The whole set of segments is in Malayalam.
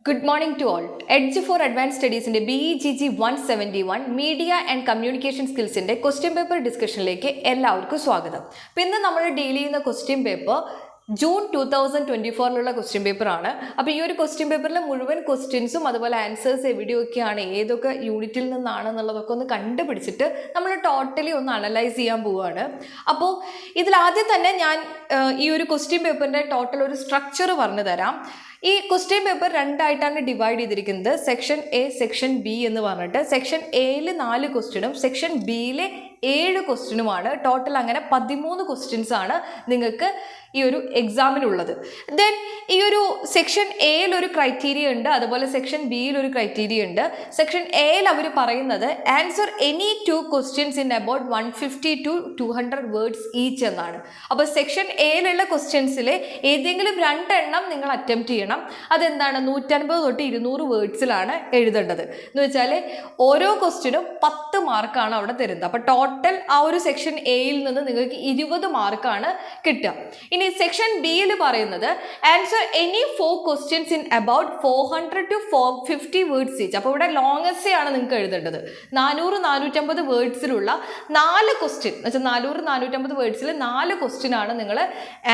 Good morning to all. Edge for Advanced Studies in the BEGG 171 Media and Communication Skills in the question paper discussion like എല്ലാവർക്കും സ്വാഗതം. പിന്നെ നമ്മൾ ഡീൽ ചെയ്യുന്ന question paper June 2024 question paper ആണ്. അപ്പോൾ ഈ ഒരു ക്വസ്റ്റ്യൻ പേപ്പറിലെ മുഴുവൻ ക്വസ്റ്റ്യൻസും അതുപോലെ ആൻസേഴ്സ് എവിടെയൊക്കെയാണ് ഏതൊക്കെ യൂണിറ്റിൽ നിന്നാണെന്നുള്ളതൊക്കെ ഒന്ന് കണ്ടുപിടിച്ചിട്ട് നമ്മൾ ടോട്ടലി ഒന്ന് അനലൈസ് ചെയ്യാൻ പോവുകയാണ്. അപ്പോൾ ഇതിലാദ്യം തന്നെ ഞാൻ ഈ ഒരു ക്വസ്റ്റ്യൻ പേപ്പറിൻ്റെ ടോട്ടൽ ഒരു സ്ട്രക്ചർ പറഞ്ഞു തരാം. ഈ ക്വസ്റ്റ്യൻ പേപ്പർ രണ്ടായിട്ടാണ് ഡിവൈഡ് ചെയ്തിരിക്കുന്നത്. സെക്ഷൻ എ, സെക്ഷൻ ബി എന്ന് പറഞ്ഞിട്ട് സെക്ഷൻ എയിൽ 4 ക്വസ്റ്റ്യനും സെക്ഷൻ ബിയിലെ 7 ക്വസ്റ്റ്യനുമാണ്. ടോട്ടൽ അങ്ങനെ 13 ക്വസ്റ്റ്യൻസ് ആണ് നിങ്ങൾക്ക് ഈ ഒരു എക്സാമിനുള്ളത്. ദെൻ ഈ ഒരു സെക്ഷൻ എയിൽ ഒരു ക്രൈറ്റീരിയ ഉണ്ട്, അതുപോലെ സെക്ഷൻ ബിയിൽ ഒരു ക്രൈറ്റീരിയ ഉണ്ട്. സെക്ഷൻ എയിൽ അവർ പറയുന്നത് answer any 2 questions in about 150 to 200 words each എന്നാണ്. അപ്പോൾ സെക്ഷൻ എയിലുള്ള ക്വസ്റ്റ്യൻസിൽ ഏതെങ്കിലും 2 എണ്ണം നിങ്ങൾ അറ്റംപ്റ്റ് ചെയ്യണം. അതെന്താണ്, 150 തൊട്ട് 200 വേർഡ്സിലാണ് എഴുതേണ്ടത്. എന്ന് വെച്ചാൽ ഓരോ ക്വസ്റ്റ്യനും 10 മാർക്കാണ് അവിടെ തരുന്നത്. അപ്പോൾ ടോട്ടൽ ആ ഒരു സെക്ഷൻ എയിൽ നിന്ന് നിങ്ങൾക്ക് 20 മാർക്കാണ് കിട്ടുക. ഇനി സെക്ഷൻ ബിയിൽ പറയുന്നത് answer any 4 questions in about 400 to 450 words each. അപ്പോൾ ഇവിടെ ലോങ് ആണ് നിങ്ങൾക്ക് എഴുതേണ്ടത്. 400-450 വേർഡ്സിലുള്ള 4 ക്വസ്റ്റ്യൻ എന്ന് വെച്ചാൽ 400-450 വേർഡ്സിൽ 4 ക്വസ്റ്റ്യൻ ആണ് നിങ്ങൾ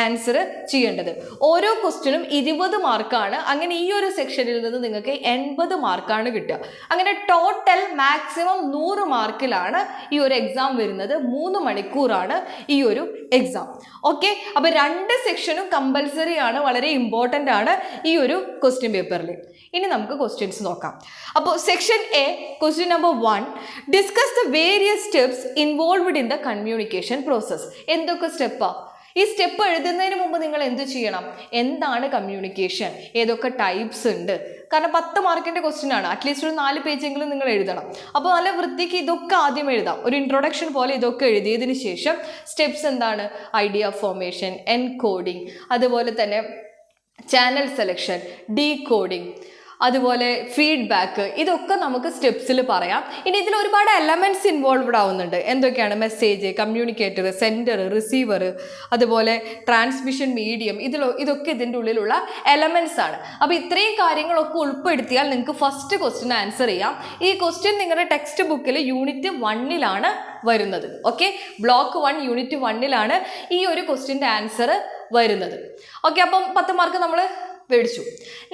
ആൻസർ ചെയ്യേണ്ടത്. ഓരോ ക്വസ്റ്റ്യനും 20 മാർക്കാണ്. അങ്ങനെ ഈ ഒരു സെക്ഷനിൽ നിന്ന് നിങ്ങൾക്ക് 80 മാർക്കാണ് കിട്ടുക. അങ്ങനെ ടോട്ടൽ മാക്സിമം 100 മാർക്കിലാണ് ഈ ഒരു എക്സാം വരുന്നത്. 3 മണിക്കൂറാണ് ഈ ഒരു എക്സാം. ഓക്കെ, അപ്പോൾ 2 സെക്ഷനും കമ്പൽസറി ആണ്, വളരെ ഇമ്പോർട്ടൻ്റ് ആണ് ഈ ഒരു ക്വസ്റ്റ്യൻ പേപ്പറിൽ. ഇനി നമുക്ക് ക്വസ്റ്റ്യൻസ് നോക്കാം. അപ്പോൾ section A, question number 1, discuss the various steps involved in the communication process. എന്തൊക്കെ സ്റ്റെപ്പാണ്? ഈ സ്റ്റെപ്പ് എഴുതുന്നതിന് മുമ്പ് നിങ്ങൾ എന്ത് ചെയ്യണം? എന്താണ് കമ്മ്യൂണിക്കേഷൻ, ഏതൊക്കെ ടൈപ്സ് ഉണ്ട്? കാരണം 10 മാർക്കിൻ്റെ ക്വസ്റ്റ്യൻ ആണ്. അറ്റ്ലീസ്റ്റ് ഒരു 4 പേജെങ്കിലും നിങ്ങൾ എഴുതണം. അപ്പോൾ നല്ല വൃത്തിക്ക് ഇതൊക്കെ ആദ്യം എഴുതാം. ഒരു ഇൻട്രൊഡക്ഷൻ പോലെ ഇതൊക്കെ എഴുതിയതിന് ശേഷം സ്റ്റെപ്സ് എന്താണ്? ഐഡിയ ഫോർമേഷൻ, എൻകോഡിങ്, അതുപോലെ തന്നെ ചാനൽ സെലക്ഷൻ, ഡീകോഡിങ്, അതുപോലെ ഫീഡ്ബാക്ക്, ഇതൊക്കെ നമുക്ക് സ്റ്റെപ്സിൽ പറയാം. ഇനി ഇതിൽ ഒരുപാട് എലമെൻറ്റ്സ് ഇൻവോൾവ്ഡ് ആവുന്നുണ്ട്. എന്തൊക്കെയാണ്? മെസ്സേജ്, കമ്മ്യൂണിക്കേറ്റർ, സെൻഡർ, റിസീവർ, അതുപോലെ ട്രാൻസ്മിഷൻ മീഡിയം, ഇതൊക്കെ ഇതിൻ്റെ ഉള്ളിലുള്ള എലമെൻറ്റ്സ് ആണ്. അപ്പോൾ ഇത്രയും കാര്യങ്ങളൊക്കെ ഉൾപ്പെടുത്തിയാൽ നിങ്ങൾക്ക് ഫസ്റ്റ് ക്വസ്റ്റ്യൻ ആൻസർ ചെയ്യാം. ഈ ക്വസ്റ്റ്യൻ നിങ്ങളുടെ ടെക്സ്റ്റ് ബുക്കിൽ യൂണിറ്റ് 1 വരുന്നത്. ഓക്കെ, ബ്ലോക്ക് 1 യൂണിറ്റ് 1 ഈ ഒരു ക്വസ്റ്റ്യൻ്റെ ആൻസർ വരുന്നത്. ഓക്കെ, അപ്പം 10 മാർക്ക് നമ്മൾ മേടിച്ചു.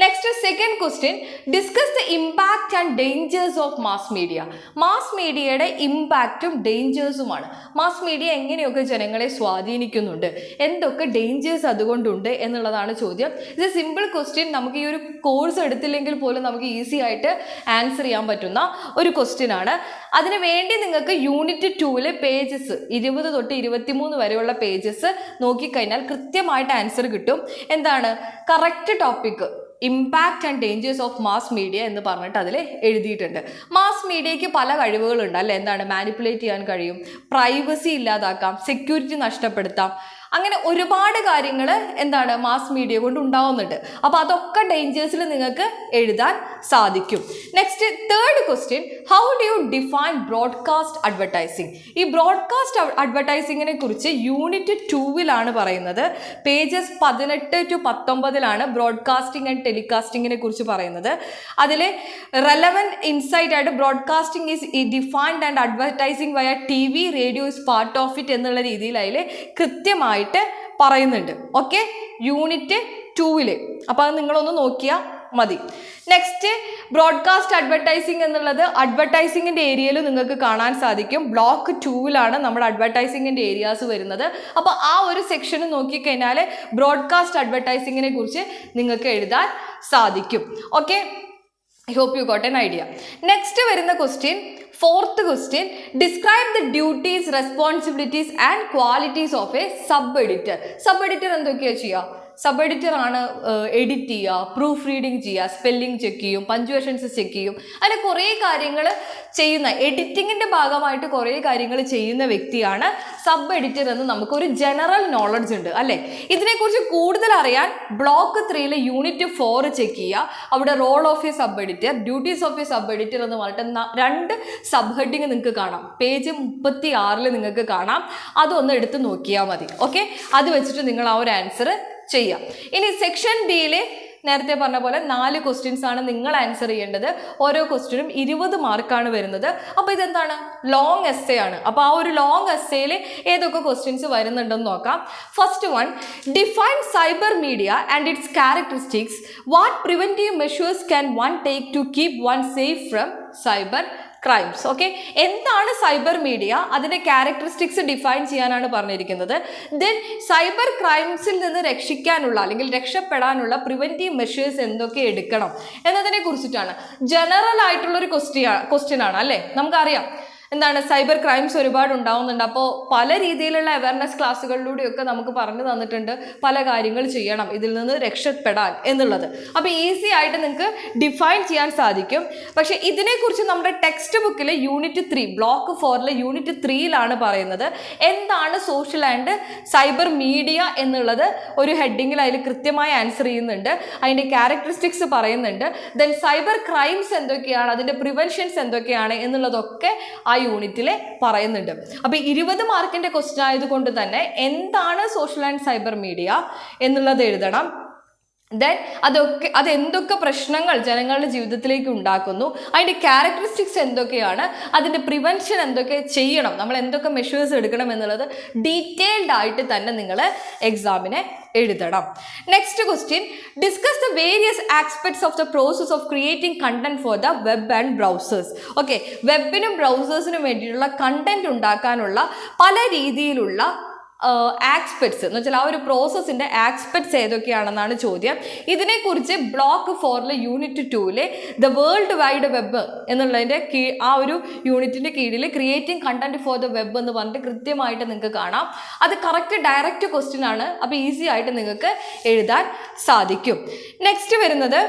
Next second question, discuss the impact and dangers of mass media. Mass മീഡിയയുടെ ഇമ്പാക്റ്റും ഡേഞ്ചേഴ്സുമാണ്. മാസ് മീഡിയ എങ്ങനെയൊക്കെ ജനങ്ങളെ സ്വാധീനിക്കുന്നുണ്ട്, എന്തൊക്കെ ഡേഞ്ചേഴ്സ് അതുകൊണ്ടുണ്ട് എന്നുള്ളതാണ് ചോദ്യം. ഇത് സിമ്പിൾ ക്വസ്റ്റ്യൻ. നമുക്ക് ഈ ഒരു കോഴ്സ് എടുത്തില്ലെങ്കിൽ പോലും നമുക്ക് ഈസി ആയിട്ട് ആൻസർ ചെയ്യാൻ പറ്റുന്ന ഒരു ക്വസ്റ്റ്യൻ ആണ്. അതിന് വേണ്ടി നിങ്ങൾക്ക് യൂണിറ്റ് 2 പേജസ് 20 തൊട്ട് 23 വരെയുള്ള പേജസ് നോക്കിക്കഴിഞ്ഞാൽ കൃത്യമായിട്ട് ആൻസർ കിട്ടും. എന്താണ് correct topic? Impact and dangers of mass media എന്ന് പറഞ്ഞിട്ട് അതിൽ എഴുതിയിട്ടുണ്ട്. മാസ് മീഡിയയ്ക്ക് പല കഴിവുകളുണ്ട് അല്ലേ? എന്താണ്? മാനിപ്പുലേറ്റ് ചെയ്യാൻ കഴിയും, പ്രൈവസി ഇല്ലാതാക്കാം, സെക്യൂരിറ്റി നഷ്ടപ്പെടുത്താം, അങ്ങനെ ഒരുപാട് കാര്യങ്ങൾ എന്താണ് മാസ് മീഡിയ കൊണ്ട് ഉണ്ടാവുന്നുണ്ട്. അപ്പോൾ അതൊക്കെ ഡേഞ്ചേഴ്സിൽ നിങ്ങൾക്ക് എഴുതാൻ സാധിക്കും. Next third question, how do you define broadcast advertising? ഈ ബ്രോഡ്കാസ്റ്റ് അഡ്വർടൈസിങ്ങിനെ കുറിച്ച് യൂണിറ്റ് 2 പറയുന്നത്. പേജസ് 18 to 19 ബ്രോഡ്കാസ്റ്റിംഗ് ആൻഡ് ടെലികാസ്റ്റിങ്ങിനെ കുറിച്ച് പറയുന്നത്. അതിൽ റെലവൻറ്റ് ഇൻസൈറ്റ് ആയിട്ട് broadcasting is defined and advertising വയ TV, radio is part of it എന്നുള്ള രീതിയിൽ അതിൽ കൃത്യമായി പറയുന്നുണ്ട്. Okay, unit 2. അപ്പോൾ അത് നിങ്ങളൊന്ന് നോക്കിയാൽ മതി. നെക്സ്റ്റ് ബ്രോഡ്കാസ്റ്റ് അഡ്വർടൈസിങ് എന്നുള്ളത് അഡ്വർടൈസിങ്ങിൻ്റെ ഏരിയയിൽ നിങ്ങൾക്ക് കാണാൻ സാധിക്കും. ബ്ലോക്ക് 2 നമ്മുടെ അഡ്വർടൈസിങ്ങിൻ്റെ ഏരിയാസ് വരുന്നത്. അപ്പോൾ ആ ഒരു സെക്ഷൻ നോക്കിക്കഴിഞ്ഞാൽ ബ്രോഡ്കാസ്റ്റ് അഡ്വർടൈസിങ്ങിനെ കുറിച്ച് നിങ്ങൾക്ക് എഴുതാൻ സാധിക്കും. Okay, I hope you got an idea. Next വരുന്ന question, fourth question, describe the duties, responsibilities and qualities of a sub editor. Sub editor എന്തൊക്കെയാണ് ചെയ്യുക? സബ് എഡിറ്റർ ആണ് എഡിറ്റ് ചെയ്യുക, പ്രൂഫ് റീഡിങ് ചെയ്യുക, സ്പെല്ലിംഗ് ചെക്ക് ചെയ്യും, പഞ്ച്വേഷൻസ് ചെക്ക് ചെയ്യും, അങ്ങനെ കുറേ കാര്യങ്ങൾ ചെയ്യുന്ന, എഡിറ്റിങ്ങിൻ്റെ ഭാഗമായിട്ട് കുറേ കാര്യങ്ങൾ ചെയ്യുന്ന വ്യക്തിയാണ് സബ് എഡിറ്റർ എന്ന് നമുക്കൊരു ജനറൽ നോളജ് ഉണ്ട് അല്ലേ? ഇതിനെക്കുറിച്ച് കൂടുതൽ അറിയാൻ ബ്ലോക്ക് 3 യൂണിറ്റ് 4 ചെക്ക് ചെയ്യുക. അവിടെ role of a sub editor, duties of a sub editor എന്ന് പറഞ്ഞിട്ട് 2 സബ് ഹെഡിങ് നിങ്ങൾക്ക് കാണാം. പേജ് 36 നിങ്ങൾക്ക് കാണാം. അതൊന്ന് എടുത്ത് നോക്കിയാൽ മതി. ഓക്കെ, അത് വെച്ചിട്ട് നിങ്ങൾ ആ ഒരു ആൻസർ ചെയ്യാം. ഇനി സെക്ഷൻ ബിയിൽ നേരത്തെ പറഞ്ഞ പോലെ 4 ക്വസ്റ്റ്യൻസ് ആണ് നിങ്ങൾ ആൻസർ ചെയ്യേണ്ടത്. ഓരോ ക്വസ്റ്റ്യനും 20 മാർക്കാണ് വരുന്നത്. അപ്പോൾ ഇതെന്താണ്, ലോങ് എസ്സേ ആണ്. അപ്പോൾ ആ ഒരു ലോങ് എസ്സേയിൽ ഏതൊക്കെ ക്വസ്റ്റ്യൻസ് വരുന്നുണ്ടെന്ന് നോക്കാം. First one, define cyber media and its characteristics. What preventive measures can one take to keep one safe from cyber crimes. Okay, എന്താണ് സൈബർ മീഡിയ, അതിൻ്റെ ക്യാരക്ടറിസ്റ്റിക്സ് ഡിഫൈൻ ചെയ്യാനാണ് പറഞ്ഞിരിക്കുന്നത്. ദെൻ സൈബർ ക്രൈംസിൽ നിന്ന് രക്ഷിക്കാനുള്ള അല്ലെങ്കിൽ രക്ഷപ്പെടാനുള്ള പ്രിവെൻറ്റീവ് മെഷേഴ്സ് എന്തൊക്കെ എടുക്കണം എന്നതിനെ കുറിച്ചിട്ടാണ്. ജനറൽ ആയിട്ടുള്ളൊരു ക്വസ്റ്റ്യൻ ആണ് അല്ലേ. നമുക്കറിയാം എന്താണ്, സൈബർ ക്രൈംസ് ഒരുപാട് ഉണ്ടാവുന്നുണ്ട്. അപ്പോൾ പല രീതിയിലുള്ള അവയർനെസ് ക്ലാസ്സുകളിലൂടെയൊക്കെ നമുക്ക് പറഞ്ഞു തന്നിട്ടുണ്ട് പല കാര്യങ്ങൾ ചെയ്യണം ഇതിൽ നിന്ന് രക്ഷപ്പെടാൻ എന്നുള്ളത്. അപ്പോൾ ഈസി ആയിട്ട് നിങ്ങൾക്ക് ഡിഫൈൻ ചെയ്യാൻ സാധിക്കും. പക്ഷേ ഇതിനെക്കുറിച്ച് നമ്മുടെ ടെക്സ്റ്റ് ബുക്കിൽ യൂണിറ്റ് 3 ബ്ലോക്ക് 4 യൂണിറ്റ് 3 പറയുന്നത് എന്താണ് സോഷ്യൽ ആൻഡ് സൈബർ മീഡിയ എന്നുള്ളത് ഒരു ഹെഡിങ്ങിൽ അതിൽ കൃത്യമായി ആൻസർ ചെയ്യുന്നുണ്ട്. അതിൻ്റെ ക്യാരക്ടറിസ്റ്റിക്സ് പറയുന്നുണ്ട്. ദെൻ സൈബർ ക്രൈംസ് എന്തൊക്കെയാണ്, അതിൻ്റെ പ്രിവെൻഷൻസ് എന്തൊക്കെയാണ് എന്നുള്ളതൊക്കെ ആ യൂണിറ്റിൽ പറയുന്നുണ്ട്. അപ്പോൾ 20 മാർക്കിൻ്റെ ക്വസ്റ്റ്യൻ ആയതുകൊണ്ട് തന്നെ എന്താണ് സോഷ്യൽ ആൻഡ് സൈബർ മീഡിയ എന്നുള്ളത് എഴുതണം. ദെൻ അതെന്തൊക്കെ പ്രശ്നങ്ങൾ ജനങ്ങളുടെ ജീവിതത്തിലേക്ക് ഉണ്ടാക്കുന്നു, അതിൻ്റെ ക്യാരക്ടറിസ്റ്റിക്സ് എന്തൊക്കെയാണ്, അതിൻ്റെ പ്രിവെൻഷൻ എന്തൊക്കെ ചെയ്യണം, നമ്മൾ എന്തൊക്കെ മെഷേഴ്സ് എടുക്കണം എന്നുള്ളത് ഡീറ്റെയിൽഡ് ആയിട്ട് തന്നെ നിങ്ങൾ എക്സാമിനെ എഴുതണം. Next question, discuss the various aspects of the process of creating content for the web and browsers. Okay, വെബിനും ബ്രൗസേഴ്സിനും വേണ്ടിയിട്ടുള്ള കണ്ടന്റ് ഉണ്ടാക്കാനുള്ള പല രീതിയിലുള്ള ആസ്പെക്ട്സ് എന്ന് വെച്ചാൽ ആ ഒരു പ്രോസസ്സിൻ്റെ ആസ്പെക്ട്സ് ഏതൊക്കെയാണെന്നാണ് ചോദ്യം. ഇതിനെക്കുറിച്ച് block 4 unit 2 the world wide web എന്നുള്ളതിൻ്റെ ആ ഒരു യൂണിറ്റിൻ്റെ കീഴിൽ creating content for the web എന്ന് പറഞ്ഞിട്ട് കൃത്യമായിട്ട് നിങ്ങൾക്ക് കാണാം. അത് കറക്റ്റ് ഡയറക്റ്റ് ക്വസ്റ്റ്യൻ ആണ്. അപ്പോൾ ഈസി ആയിട്ട് നിങ്ങൾക്ക് എഴുതാൻ സാധിക്കും. നെക്സ്റ്റ് വരുന്നത്,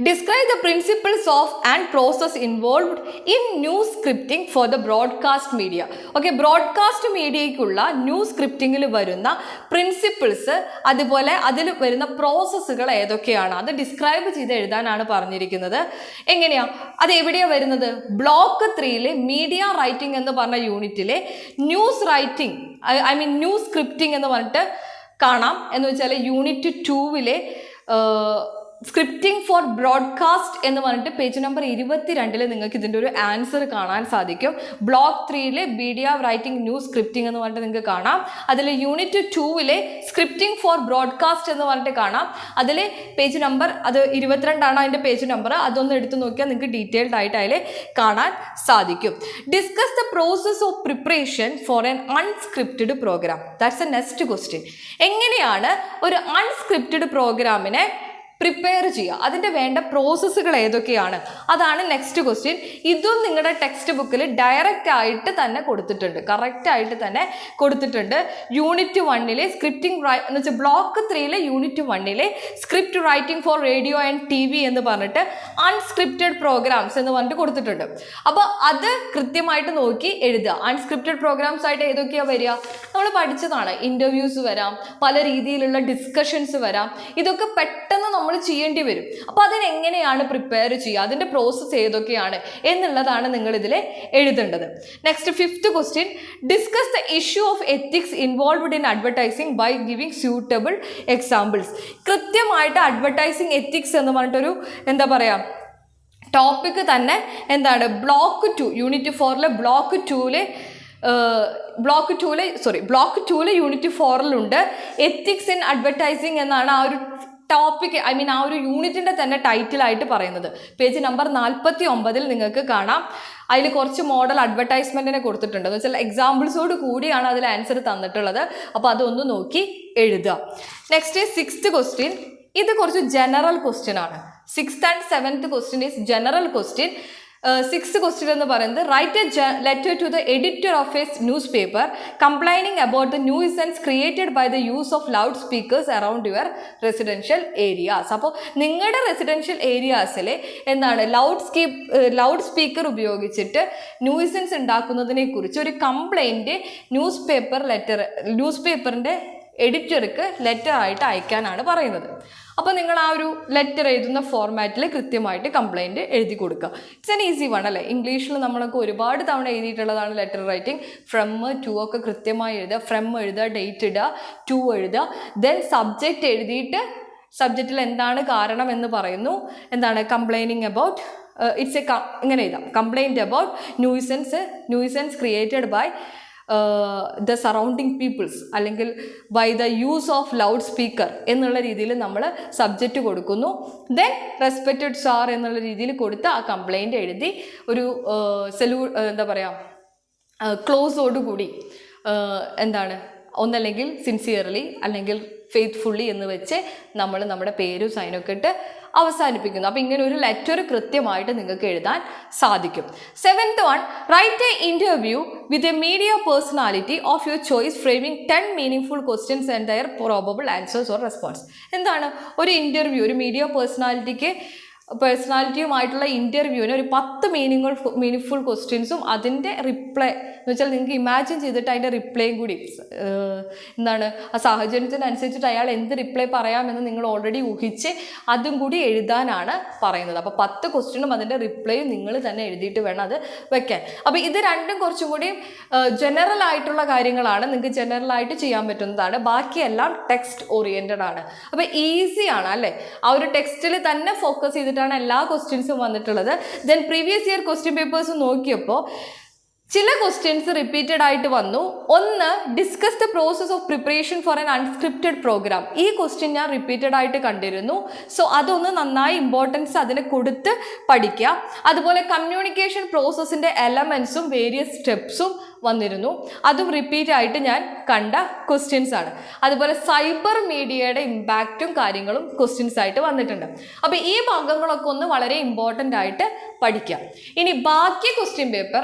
describe the principles of and process involved in news scripting for the broadcast media. Okay, broadcast മീഡിയയ്ക്കുള്ള ന്യൂസ് സ്ക്രിപ്റ്റിങ്ങിൽ വരുന്ന പ്രിൻസിപ്പിൾസ്, അതുപോലെ അതിൽ വരുന്ന പ്രോസസ്സുകൾ ഏതൊക്കെയാണ് അത് ഡിസ്ക്രൈബ് ചെയ്ത് എഴുതാനാണ് പറഞ്ഞിരിക്കുന്നത്. എങ്ങനെയാ, അത് എവിടെയാണ് വരുന്നത്, ബ്ലോക്ക് 3 മീഡിയ റൈറ്റിംഗ് എന്ന് പറഞ്ഞ യൂണിറ്റിലെ ന്യൂസ് റൈറ്റിംഗ് ന്യൂസ് സ്ക്രിപ്റ്റിംഗ് എന്ന് പറഞ്ഞിട്ട് കാണാം. എന്ന് വെച്ചാൽ യൂണിറ്റ് 2 സ്ക്രിപ്റ്റിംഗ് ഫോർ ബ്രോഡ്കാസ്റ്റ് എന്ന് പറഞ്ഞിട്ട് പേജ് നമ്പർ 22 നിങ്ങൾക്ക് ഇതിൻ്റെ ഒരു ആൻസർ കാണാൻ സാധിക്കും. Block 3 media writing news scripting എന്ന് പറഞ്ഞിട്ട് നിങ്ങൾക്ക് കാണാം. അതിൽ യൂണിറ്റ് 2 സ്ക്രിപ്റ്റിംഗ് ഫോർ ബ്രോഡ്കാസ്റ്റ് എന്ന് പറഞ്ഞിട്ട് കാണാം. അതിൽ പേജ് നമ്പർ അത് 22 അതിൻ്റെ പേജ് നമ്പർ. അതൊന്ന് എടുത്ത് നോക്കിയാൽ നിങ്ങൾക്ക് ഡീറ്റെയിൽഡ് ആയിട്ട് അതിൽ കാണാൻ സാധിക്കും. Discuss the process of preparation for an unscripted program. That's a next question. എങ്ങനെയാണ് ഒരു അൺസ്ക്രിപ്റ്റഡ് പ്രോഗ്രാമിനെ പ്രിപ്പയർ ചെയ്യുക, അതിൻ്റെ വേണ്ട പ്രോസസ്സുകൾ ഏതൊക്കെയാണ്, അതാണ് നെക്സ്റ്റ് ക്വസ്റ്റ്യൻ. ഇതും നിങ്ങളുടെ ടെക്സ്റ്റ് ബുക്കിൽ ഡയറക്റ്റ് ആയിട്ട് തന്നെ കൊടുത്തിട്ടുണ്ട്, കറക്റ്റായിട്ട് തന്നെ കൊടുത്തിട്ടുണ്ട്. യൂണിറ്റ് 1 സ്ക്രിപ്റ്റിംഗ് എന്ന് വെച്ചാൽ block 3 unit 1 script writing for radio and TV എന്ന് പറഞ്ഞിട്ട് അൺസ്ക്രിപ്റ്റഡ് പ്രോഗ്രാംസ് എന്ന് പറഞ്ഞിട്ട് കൊടുത്തിട്ടുണ്ട്. അപ്പോൾ അത് കൃത്യമായിട്ട് നോക്കി എഴുതുക. അൺസ്ക്രിപ്റ്റഡ് പ്രോഗ്രാംസ് ആയിട്ട് ഏതൊക്കെയാണ് വരിക, നമ്മൾ പഠിച്ചതാണ്. ഇൻ്റർവ്യൂസ് വരാം, പല രീതിയിലുള്ള ഡിസ്കഷൻസ് വരാം. ഇതൊക്കെ പെട്ടെന്ന് നമ്മൾ ചെയ്യേണ്ടി വരും. അപ്പോൾ അതിനെങ്ങനെയാണ് പ്രിപ്പയർ ചെയ്യുക, അതിൻ്റെ പ്രോസസ്സ് ഏതൊക്കെയാണ് എന്നുള്ളതാണ് നിങ്ങൾ ഇതിൽ എഴുതേണ്ടത്. Next 5th question, discuss the issue of ethics involved in advertising by giving suitable examples. കൃത്യമായിട്ട് അഡ്വർടൈസിങ് എത്തിക്സ് എന്ന് പറഞ്ഞിട്ടൊരു എന്താ പറയുക ടോപ്പിക്ക് തന്നെ എന്താണ് block 2 unit 4 block 2 unit 4 ethics in advertising എന്നാണ് ആ ഒരു ടോപ്പിക് ആ ഒരു യൂണിറ്റിൻ്റെ തന്നെ ടൈറ്റിലായിട്ട് പറയുന്നത്. പേജ് നമ്പർ 49 നിങ്ങൾക്ക് കാണാം. അതിൽ കുറച്ച് മോഡൽ അഡ്വർടൈസ്മെൻറ്റിനെ കൊടുത്തിട്ടുണ്ട്. എന്ന് വെച്ചാൽ എക്സാമ്പിൾസോട് കൂടിയാണ് അതിൽ ആൻസർ തന്നിട്ടുള്ളത്. അപ്പോൾ അതൊന്ന് നോക്കി എഴുതുക. നെക്സ്റ്റ് 6th ക്വസ്റ്റ്യൻ, ഇത് കുറച്ച് ജനറൽ ക്വസ്റ്റ്യൻ ആണ്. 6th and 7th question is general question. 6th question എന്ന് പറയുന്നത്, write a letter to the editor of a newspaper complaining about the nuisance created by the use of loudspeakers around your residential areas. അപ്പോൾ നിങ്ങളുടെ റെസിഡൻഷ്യൽ ഏരിയാസിൽ എന്താണ് ലൗഡ് സ്പീക്കർ ഉപയോഗിച്ചിട്ട് ന്യൂസൻസ് ഉണ്ടാക്കുന്നതിനെ കുറിച്ച് ഒരു കംപ്ലൈൻറ്റ് ന്യൂസ് പേപ്പറിൻ്റെ എഡിറ്റർക്ക് ലെറ്റർ ആയിട്ട് അയക്കാനാണ് പറയുന്നത്. അപ്പോൾ നിങ്ങൾ ആ ഒരു ലെറ്റർ എഴുതുന്ന ഫോർമാറ്റിൽ കൃത്യമായിട്ട് കംപ്ലൈൻറ്റ് എഴുതി കൊടുക്കുക. ഇറ്റ്സ് എൻ ഈസി വൺ അല്ലേ. ഇംഗ്ലീഷിൽ നമ്മളൊക്കെ ഒരുപാട് തവണ എഴുതിയിട്ടുള്ളതാണ് ലെറ്റർ റൈറ്റിംഗ്. ഫ്രം ടു ഒക്കെ കൃത്യമായി എഴുതുക. ഫ്രം എഴുതുക, ഡേറ്റ് ഇടുക, ടു എഴുതുക, ദെൻ സബ്ജക്റ്റ് എഴുതിയിട്ട് സബ്ജക്റ്റിൽ എന്താണ് കാരണം എന്ന് പറയുന്നു. എന്താണ് കംപ്ലൈനിങ് അബൌട്ട് ഇങ്ങനെ എഴുതാം, complaint about nuisance created by the surrounding peoples അല്ലെങ്കിൽ by the use of loud speaker എന്നുള്ള രീതിയിൽ നമ്മൾ സബ്ജക്റ്റ് കൊടുക്കുന്നു. ദെൻ റെസ്പെക്റ്റഡ് സാർ എന്നുള്ള രീതിയിൽ കൊടുത്ത് ആ കംപ്ലൈൻറ്റ് എഴുതി ഒരു എന്താ പറയുക ക്ലോസോടുകൂടി എന്താണ് ഒന്നല്ലെങ്കിൽ സിൻസിയർലി അല്ലെങ്കിൽ ഫെയ്ത്ത്ഫുള്ളി എന്ന് വെച്ച് നമ്മൾ നമ്മുടെ പേരും സൈനൊക്കെ ഇട്ട് അവസാനിപ്പിക്കുന്നു. അപ്പോൾ ഇങ്ങനെ ഒരു ലെറ്റർ കൃത്യമായിട്ട് നിങ്ങൾക്ക് എഴുതാൻ സാധിക്കും. 7th one, write a interview with a media personality of your choice framing 10 meaningful questions and their probable answers or response. എന്താണ് ഒരു ഇൻ്റർവ്യൂ, ഒരു മീഡിയ പേഴ്സണാലിറ്റിയുമായിട്ടുള്ള ഇൻ്റർവ്യൂവിന് ഒരു 10 മീനിങ്ഫുൾ ക്വസ്റ്റ്യൻസും അതിൻ്റെ റിപ്ലൈ എന്ന് വെച്ചാൽ നിങ്ങൾക്ക് ഇമാജിൻ ചെയ്തിട്ട് അതിൻ്റെ റിപ്ലൈയും കൂടി എന്താണ് ആ സാഹചര്യത്തിനനുസരിച്ചിട്ട് അയാൾ എന്ത് റിപ്ലൈ പറയാമെന്ന് നിങ്ങൾ ഓൾറെഡി ഊഹിച്ച് അതും കൂടി എഴുതാനാണ് പറയുന്നത്. അപ്പോൾ 10 ക്വസ്റ്റ്യനും അതിൻ്റെ റിപ്ലൈയും നിങ്ങൾ തന്നെ എഴുതിയിട്ട് വേണം അത് വെക്കാൻ. അപ്പോൾ ഇത് രണ്ടും കുറച്ചും കൂടി ജനറൽ ആയിട്ടുള്ള കാര്യങ്ങളാണ്, നിങ്ങൾക്ക് ജനറലായിട്ട് ചെയ്യാൻ പറ്റുന്നതാണ്. ബാക്കിയെല്ലാം ടെക്സ്റ്റ് ഓറിയൻറ്റഡ് ആണ്. അപ്പോൾ ഈസിയാണ് അല്ലേ, ആ ഒരു ടെക്സ്റ്റിൽ തന്നെ ഫോക്കസ് ചെയ്തിട്ടാണ് എല്ലാ ക്വസ്റ്റ്യൻസും വന്നിട്ടുള്ളത്. Then previous year question papers നോക്കിയപ്പോൾ ചില ക്വസ്റ്റ്യൻസ് റിപ്പീറ്റഡ് ആയിട്ട് വന്നു. ഒന്ന്, discuss the process of preparation for an unscripted program. ഈ ക്വസ്റ്റ്യൻ ഞാൻ റിപ്പീറ്റഡ് ആയിട്ട് കണ്ടിരുന്നു. സോ അതൊന്ന് നന്നായി ഇമ്പോർട്ടൻസ് അതിന് കൊടുത്ത് പഠിക്കുക. അതുപോലെ കമ്മ്യൂണിക്കേഷൻ പ്രോസസ്സിൻ്റെ എലമെൻസും വേരിയസ് സ്റ്റെപ്സും വന്നിരുന്നു, അതും റിപ്പീറ്റ് ആയിട്ട് ഞാൻ കണ്ട ക്വസ്റ്റ്യൻസ് ആണ്. അതുപോലെ സൈബർ മീഡിയയുടെ ഇമ്പാക്റ്റും കാര്യങ്ങളും ക്വസ്റ്റ്യൻസ് ആയിട്ട് വന്നിട്ടുണ്ട്. അപ്പോൾ ഈ ഭാഗങ്ങളൊക്കെ ഒന്ന് വളരെ ഇമ്പോർട്ടൻ്റ് ആയിട്ട് പഠിക്കാം. ഇനി ബാക്കി ക്വസ്റ്റ്യൻ പേപ്പർ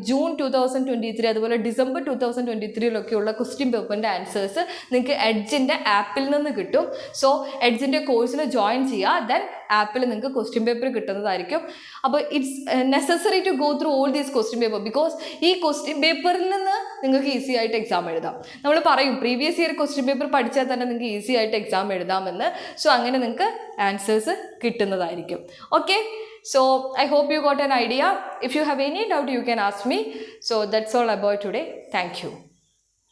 ജൂൺ 2023 അതുപോലെ ഡിസംബർ 2023 ക്വസ്റ്റ്യൻ പേപ്പറിൻ്റെ ആൻസേഴ്സ് നിങ്ങൾക്ക് എഡ്ജിൻ്റെ ആപ്പിൽ നിന്ന് കിട്ടും. സോ എഡ്ജിൻ്റെ കോഴ്സിൽ ജോയിൻ ചെയ്യുക, ദെൻ ആപ്പിൽ നിങ്ങൾക്ക് ക്വസ്റ്റ്യൻ പേപ്പർ കിട്ടുന്നതായിരിക്കും. അപ്പോൾ it's necessary to go through all these question paper because ഈ ക്വസ്റ്റ്യൻ പേപ്പറിൽ നിന്ന് നിങ്ങൾക്ക് ഈസി ആയിട്ട് എക്സാം എഴുതാം. നമ്മൾ പറയും പ്രീവിയസ് ഇയർ ക്വസ്റ്റ്യൻ പേപ്പർ പഠിച്ചാൽ തന്നെ നിങ്ങൾക്ക് ഈസി ആയിട്ട് എക്സാം എഴുതാമെന്ന്. സോ അങ്ങനെ നിങ്ങൾക്ക് ആൻസേഴ്സ് കിട്ടുന്നതായിരിക്കും. Okay, so I hope you got an idea. If you have any doubt you can ask me. So that's all about today. Thank you.